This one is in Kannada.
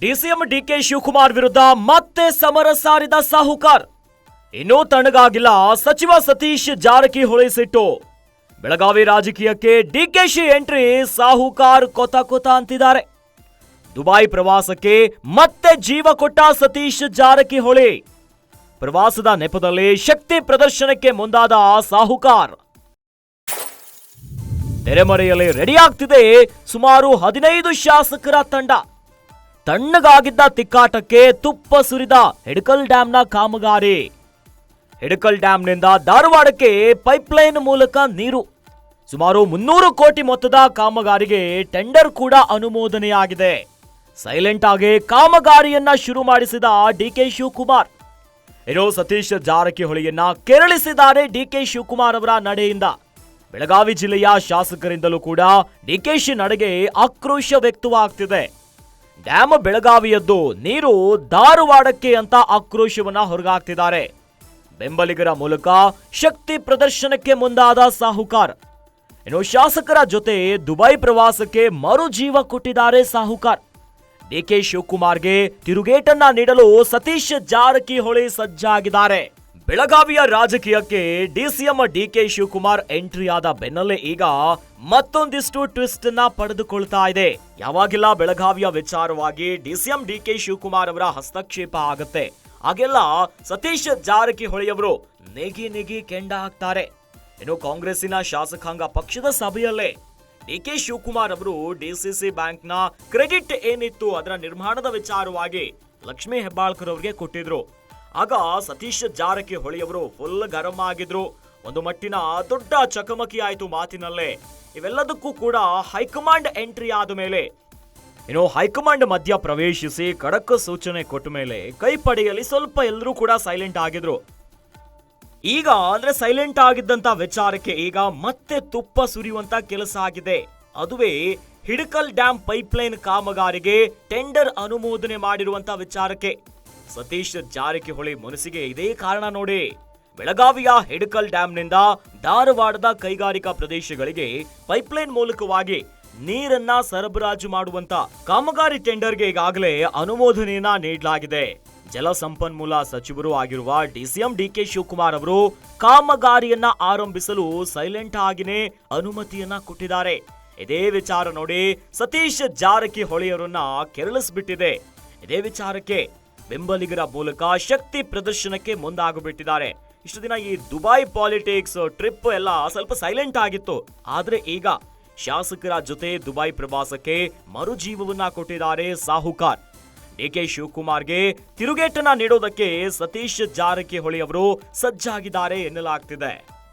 ಡಿಸಿಎಂ ಡಿಕೆ ಶಿವಕುಮಾರ್ ವಿರುದ್ಧ ಮತ್ತೆ ಸಮರ ಸಾರಿದ ಸಾಹುಕಾರ್. ಇನ್ನೂ ತಣ್ಣಗಾಗಿಲ್ಲ ಸಚಿವ ಸತೀಶ್ ಜಾರಕಿಹೊಳಿ ಸಿಟ್ಟು. ಬೆಳಗಾವಿ ರಾಜಕೀಯಕ್ಕೆ ಡಿಕೆಶಿ ಎಂಟ್ರಿ, ಸಾಹುಕಾರ್ ಕೊತ ಅಂತಿದ್ದಾರೆ. ದುಬೈ ಪ್ರವಾಸಕ್ಕೆ ಮತ್ತೆ ಜೀವ ಕೊಟ್ಟ ಸತೀಶ್ ಜಾರಕಿಹೊಳಿ. ಪ್ರವಾಸದ ನೆಪದಲ್ಲಿ ಶಕ್ತಿ ಪ್ರದರ್ಶನಕ್ಕೆ ಮುಂದಾದ ಸಾಹುಕಾರ್. ತೆರೆಮರೆಯಲ್ಲಿ ರೆಡಿಯಾಗ್ತಿದೆ ಸುಮಾರು 15 ಶಾಸಕರ ತಂಡ. ತಣ್ಣಗಾಗಿದ್ದ ತಿಕ್ಕಾಟಕ್ಕೆ ತುಪ್ಪ ಸುರಿದ ಹಿಡಕಲ್ ಡ್ಯಾಂನ ಕಾಮಗಾರಿ. ಹಿಡಕಲ್ ಡ್ಯಾಂನಿಂದ ಧಾರವಾಡಕ್ಕೆ ಪೈಪ್ಲೈನ್ ಮೂಲಕ ನೀರು. ಸುಮಾರು 300 ಕೋಟಿ ಮೊತ್ತದ ಕಾಮಗಾರಿಗೆ ಟೆಂಡರ್ ಕೂಡ ಅನುಮೋದನೆಯಾಗಿದೆ. ಸೈಲೆಂಟ್ ಆಗಿ ಕಾಮಗಾರಿಯನ್ನ ಶುರು ಮಾಡಿಸಿದ ಡಿಕೆ ಶಿವಕುಮಾರ್. ಇರೋ ಸತೀಶ್ ಜಾರಕಿಹೊಳಿಯನ್ನ ಕೆರಳಿಸಿದ್ದಾರೆ ಡಿಕೆ ಶಿವಕುಮಾರ್ ಅವರ ನಡೆಯಿಂದ. ಬೆಳಗಾವಿ ಜಿಲ್ಲೆಯ ಶಾಸಕರಿಂದಲೂ ಕೂಡ ಡಿಕೆಶಿ ನಡೆಗೆ ಆಕ್ರೋಶ ವ್ಯಕ್ತವಾಗ್ತಿದೆ. ಡ್ಯಾಮ್ ಬೆಳಗಾವಿಯದ್ದು, ನೀರು ಧಾರವಾಡಕ್ಕೆ ಅಂತ ಆಕ್ರೋಶವನ್ನ ಹೊರಗಾಗ್ತಿದ್ದಾರೆ. ಬೆಂಬಲಿಗರ ಮೂಲಕ ಶಕ್ತಿ ಪ್ರದರ್ಶನಕ್ಕೆ ಮುಂದಾದ ಸಾಹುಕಾರ್. ಇನ್ನು ಶಾಸಕರ ಜೊತೆ ದುಬೈ ಪ್ರವಾಸಕ್ಕೆ ಮರುಜೀವ ಕೊಟ್ಟಿದ್ದಾರೆ ಸಾಹುಕಾರ್. ಡಿಕೆ ಶಿವಕುಮಾರ್ಗೆ ತಿರುಗೇಟನ್ನ ನೀಡಲು ಸತೀಶ್ ಜಾರಕಿಹೊಳಿ ಸಜ್ಜಾಗಿದ್ದಾರೆ. ಬೆಳಗಾವಿಯ ರಾಜಕೀಯಕ್ಕೆ ಡಿಸಿಎಂ ಡಿಕೆ ಶಿವಕುಮಾರ್ ಎಂಟ್ರಿ ಆದ ಬೆನ್ನಲ್ಲೇ ಈಗ ಮತ್ತೊಂದಿಷ್ಟು ಟ್ವಿಸ್ಟ್ ನ ಪಡೆದುಕೊಳ್ತಾ ಇದೆ. ಯಾವಾಗಿಲ್ಲ ಬೆಳಗಾವಿಯ ವಿಚಾರವಾಗಿ ಡಿಸಿಎಂ ಡಿಕೆ ಶಿವಕುಮಾರ್ ಅವರ ಹಸ್ತಕ್ಷೇಪ ಆಗುತ್ತೆ, ಹಾಗೆಲ್ಲ ಸತೀಶ್ ಜಾರಕಿಹೊಳಿಯವರು ನೆಗಿ ಕೆಂಡ ಹಾಕ್ತಾರೆ. ಇನ್ನು ಕಾಂಗ್ರೆಸ್ಸಿನ ಶಾಸಕಾಂಗ ಪಕ್ಷದ ಸಭೆಯಲ್ಲೇ ಡಿಕೆ ಶಿವಕುಮಾರ್ ಅವರು ಡಿಸಿಸಿ ಬ್ಯಾಂಕ್ನ ಕ್ರೆಡಿಟ್ ಏನಿತ್ತು ಅದರ ನಿರ್ಮಾಣದ ವಿಚಾರವಾಗಿ ಲಕ್ಷ್ಮೀ ಹೆಬ್ಬಾಳ್ಕರ್ ಅವರಿಗೆ ಕೊಟ್ಟಿದ್ರು. ಆಗ ಸತೀಶ್ ಜಾರಕಿಹೊಳಿ ಅವರು ಫುಲ್ ಗರಂ ಆಗಿದ್ರು. ಒಂದು ಮಟ್ಟಿನ ದೊಡ್ಡ ಚಕಮಕಿ ಆಯಿತು ಮಾತಿನಲ್ಲೇ. ಇವೆಲ್ಲದಕ್ಕೂ ಕೂಡ ಹೈಕಮಾಂಡ್ ಎಂಟ್ರಿ ಆದ ಮೇಲೆ, ಇನ್ನು ಹೈಕಮಾಂಡ್ ಮಧ್ಯ ಪ್ರವೇಶಿಸಿ ಖಡಕ್ ಸೂಚನೆ ಕೊಟ್ಟ ಮೇಲೆ ಕೈ ಪಡೆಯಲಿ ಸ್ವಲ್ಪ ಎಲ್ಲರೂ ಕೂಡ ಸೈಲೆಂಟ್ ಆಗಿದ್ರು. ಈಗ ಅಂದ್ರೆ ಸೈಲೆಂಟ್ ಆಗಿದ್ದಂತ ವಿಚಾರಕ್ಕೆ ಈಗ ಮತ್ತೆ ತುಪ್ಪ ಸುರಿಯುವಂತ ಕೆಲಸ ಆಗಿದೆ. ಅದುವೇ ಹಿಡಕಲ್ ಡ್ಯಾಂ ಪೈಪ್ಲೈನ್ ಕಾಮಗಾರಿಗೆ ಟೆಂಡರ್ ಅನುಮೋದನೆ ಮಾಡಿರುವಂತ ವಿಚಾರಕ್ಕೆ. ಸತೀಶ್ ಜಾರಕಿಹೊಳಿ ಮನಸ್ಸಿಗೆ ಇದೇ ಕಾರಣ ನೋಡಿ. ಬೆಳಗಾವಿಯ ಹಿಡಕಲ್ ಡ್ಯಾಂನಿಂದ ಧಾರವಾಡದ ಕೈಗಾರಿಕಾ ಪ್ರದೇಶಗಳಿಗೆ ಪೈಪ್ಲೈನ್ ಮೂಲಕವಾಗಿ ನೀರನ್ನ ಸರಬರಾಜು ಮಾಡುವಂತ ಕಾಮಗಾರಿ ಟೆಂಡರ್ಗೆ ಈಗಾಗಲೇ ಅನುಮೋದನೆಯನ್ನ ನೀಡಲಾಗಿದೆ. ಜಲಸಂಪನ್ಮೂಲ ಸಚಿವರು ಆಗಿರುವ ಡಿಸಿಎಂ ಡಿಕೆ ಶಿವಕುಮಾರ್ ಅವರು ಕಾಮಗಾರಿಯನ್ನ ಆರಂಭಿಸಲು ಸೈಲೆಂಟ್ ಆಗಿನೇ ಅನುಮತಿಯನ್ನ ಕೊಟ್ಟಿದ್ದಾರೆ. ಇದೇ ವಿಚಾರ ನೋಡಿ ಸತೀಶ್ ಜಾರಕಿಹೊಳಿಯವರನ್ನ ಕೆರಳಿಸ್ಬಿಟ್ಟಿದೆ. ಇದೇ ವಿಚಾರಕ್ಕೆ ಬೆಂಬಲಿಗರ ಮೂಲಕ ಶಕ್ತಿ ಪ್ರದರ್ಶನಕ್ಕೆ ಮುಂದಾಗಿಬಿಟ್ಟಿದ್ದಾರೆ. ಇಷ್ಟು ದಿನ ಈ ದುಬೈ ಪಾಲಿಟಿಕ್ಸ್ ಟ್ರಿಪ್ ಎಲ್ಲ ಸ್ವಲ್ಪ ಸೈಲೆಂಟ್ ಆಗಿತ್ತು. ಆದ್ರೆ ಈಗ ಶಾಸಕರ ಜೊತೆ ದುಬೈ ಪ್ರವಾಸಕ್ಕೆ ಮರುಜೀವವನ್ನ ಕೊಟ್ಟಿದ್ದಾರೆ ಸಾಹುಕಾರ್. ಡಿಕೆ ಶಿವಕುಮಾರ್ಗೆ ತಿರುಗೇಟನ್ನ ನೀಡೋದಕ್ಕೆ ಸತೀಶ್ ಜಾರಕಿಹೊಳಿ ಅವರು ಸಜ್ಜಾಗಿದ್ದಾರೆ ಎನ್ನಲಾಗ್ತಿದೆ.